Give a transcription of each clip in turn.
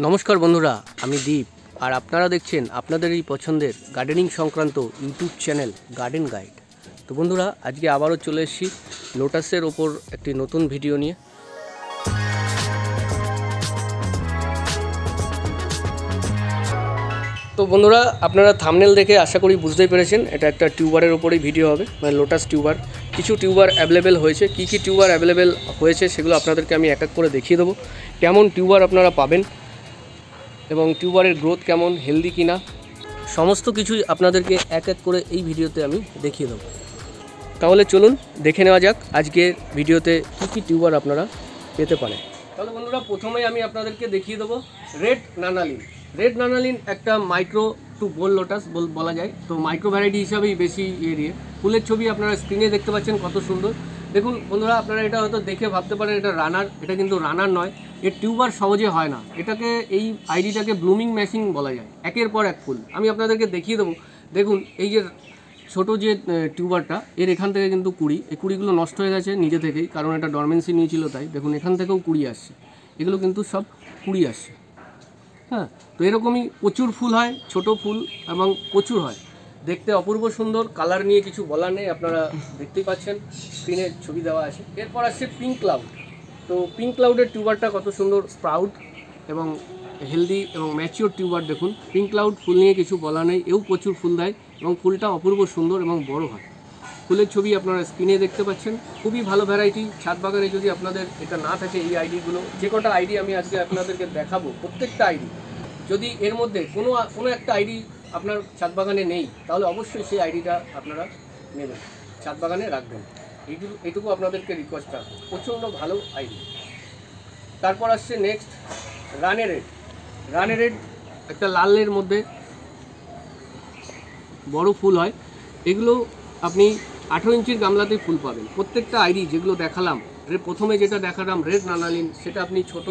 নমস্কার বন্ধুরা, আমি দীপ আর আপনারা দেখছেন আপনাদের এই পছন্দের গার্ডেনিং সংক্রান্ত ইউটিউব চ্যানেল গার্ডেন গাইড। তো বন্ধুরা, আজকে আবারও চলে এসেছি লোটাসের ওপর একটি নতুন ভিডিও নিয়ে। তো বন্ধুরা, আপনারা থাম্বনেল দেখে আশা করি বুঝতেই পেরেছেন এটা একটা টিউবারের ওপরেই ভিডিও হবে, মানে লোটাস টিউবার। কিছু টিউবার অ্যাভেলেবেল হয়েছে, কী কী টিউবার অ্যাভেলেবেল হয়েছে সেগুলো আপনাদেরকে আমি এক এক করে দেখিয়ে দেবো। কেমন টিউবার আপনারা পাবেন এবং টিউবারের গ্রোথ কেমন, হেলদি কিনা, সমস্ত কিছুই আপনাদেরকে এক এক করে এই ভিডিওতে আমি দেখিয়ে দেবো। তাহলে চলুন দেখে নেওয়া যাক আজকের ভিডিওতে কী কী টিউবার আপনারা পেতে পারেন। তাহলে বন্ধুরা, প্রথমেই আমি আপনাদেরকে দেখিয়ে দেবো রেড নানালিন। রেড নানালিন একটা মাইক্রো টু বোল লোটাস বলা যায়, তো মাইক্রো ভ্যারাইটি হিসাবেই বেশি এরিয়ে। ফুলের ছবি আপনারা স্ক্রিনে দেখতে পাচ্ছেন কত সুন্দর। দেখুন বন্ধুরা, আপনারা এটা হয়তো দেখে ভাবতে পারেন এটা রানার, এটা কিন্তু রানার নয়। এর টিউবার সহজে হয় না, এটাকে এই আইডিটাকে ব্লুমিং মেশিন বলা যায়। একের পর এক ফুল আমি আপনাদেরকে দেখিয়ে দেবো। দেখুন এই যে ছোটো যে টিউবারটা, এর এখান থেকে কিন্তু কুড়ি, এই কুড়িগুলো নষ্ট হয়ে গেছে নিজে থেকেই, কারণ এটা ডরমেন্সি নিয়েছিল তাই। দেখুন এখান থেকেও কুড়ি আসছে, এগুলো কিন্তু সব কুড়ি আসছে। হ্যাঁ, তো এরকমই প্রচুর ফুল হয়, ছোট ফুল এবং প্রচুর হয়, দেখতে অপূর্ব সুন্দর। কালার নিয়ে কিছু বলার নেই, আপনারা দেখতেই পাচ্ছেন স্ক্রিনে ছবি দেওয়া আছে। এরপর আসছে পিঙ্ক ক্লাউড। তো পিঙ্ক ক্লাউডের টিউবারটা কত সুন্দর, স্প্রাউট এবং হেলদি এবং ম্যাচিওর টিউবার। দেখুন পিঙ্ক ক্লাউড ফুল নিয়ে কিছু বলা নেই, এও প্রচুর ফুল দেয় এবং ফুলটা অপূর্ব সুন্দর এবং বড় হয়। ফুলের ছবি আপনারা স্ক্রিনে দেখতে পাচ্ছেন, খুবই ভালো ভ্যারাইটি। ছাদ বাগানে যদি আপনাদের এটা না থাকে, এই আইডিগুলো, যে কটা আইডি আমি আজকে আপনাদেরকে দেখাবো, প্রত্যেকটা আইডি যদি এর মধ্যে কোনো একটা আইডি আপনার ছাদ বাগানে নেই, তাহলে অবশ্যই সেই আইডিটা আপনারা নেবেন, ছাদ বাগানে রাখবেন। এইটুকু আপনাদেরকে রিকোয়েস্ট রাখবো, প্রচণ্ড ভালো আইডি। তারপর আসছে নেক্সট রানে রেড। রানে রেড একটা লালের মধ্যে বড় ফুল হয়, এগুলো আপনি 18 ইঞ্চির গামলাতেই ফুল পাবেন। প্রত্যেকটা আইডি যেগুলো দেখালাম, প্রথমে যেটা দেখালাম রেড নানালিন, সেটা আপনি ছোট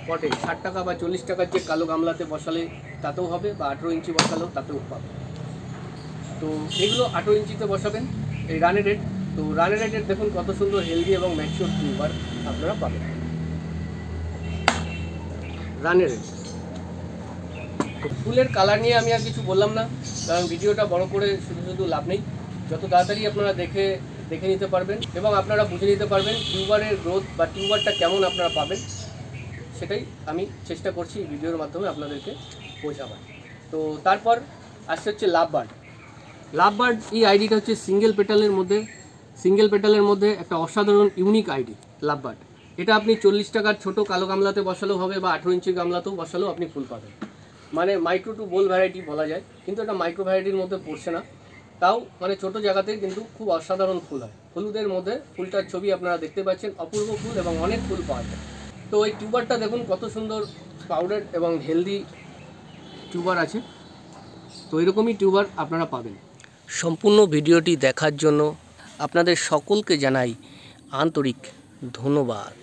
পটে 60 টাকা বা 40 টাকার যে কালো গামলাতে বসালে তাতেও হবে, বা 18 ইঞ্চি বসালেও তাতেও পাবেন। তো এগুলো 18 ইঞ্চিতে বসাবেন এই রানে রেড। তো রানে রেডের দেখুন কত সুন্দর হেলদি এবং ম্যাচিওর টিউবার আপনারা পাবেন। রানে রেড। তো ফুলের কালার নিয়ে আমি আর কিছু বললাম না, কারণ ভিডিওটা বড় করে শুধু লাভ নেই। যত তাড়াতাড়ি আপনারা দেখে নিতে পারবেন এবং আপনারা বুঝে নিতে পারবেন টিউবারের গ্রোথ বা টিউবারটা কেমন আপনারা পাবেন, সেটাই আমি চেষ্টা করছি এই ভিডিওর মাধ্যমে আপনাদেরকে বোঝাবার। তো তারপর আসছে হচ্ছে লাভ বার্ড। লাভ বার্ড এই আইডিটা হচ্ছে সিঙ্গেল পেটালের মধ্যে একটা অসাধারণ ইউনিক আইডি লাভ বার্ড। এটা আপনি 40 টাকার ছোটো কালো গামলাতে বসালেও হবে, বা 18 ইঞ্চি গামলাতেও বসালেও আপনি ফুল পাবেন। মানে মাইক্রো টু বোল ভ্যারাইটি বলা যায়, কিন্তু এটা মাইক্রো ভ্যারাইটির মধ্যে পড়ছে না। তাও মানে ছোটো জায়গাতেই কিন্তু খুব অসাধারণ ফুল হয়। হলুদের মধ্যে ফুলটার ছবি আপনারা দেখতে পাচ্ছেন, অপূর্ব ফুল এবং অনেক ফুল পাওয়া যায়। তো এই টিউবারটা দেখুন কত সুন্দর পাউডার এবং হেলদি টিউবার আছে। তো এরকমই টিউবার আপনারা পাবেন। সম্পূর্ণ ভিডিওটি দেখার জন্য আপনাদের সকলকে জানাই আন্তরিক ধন্যবাদ।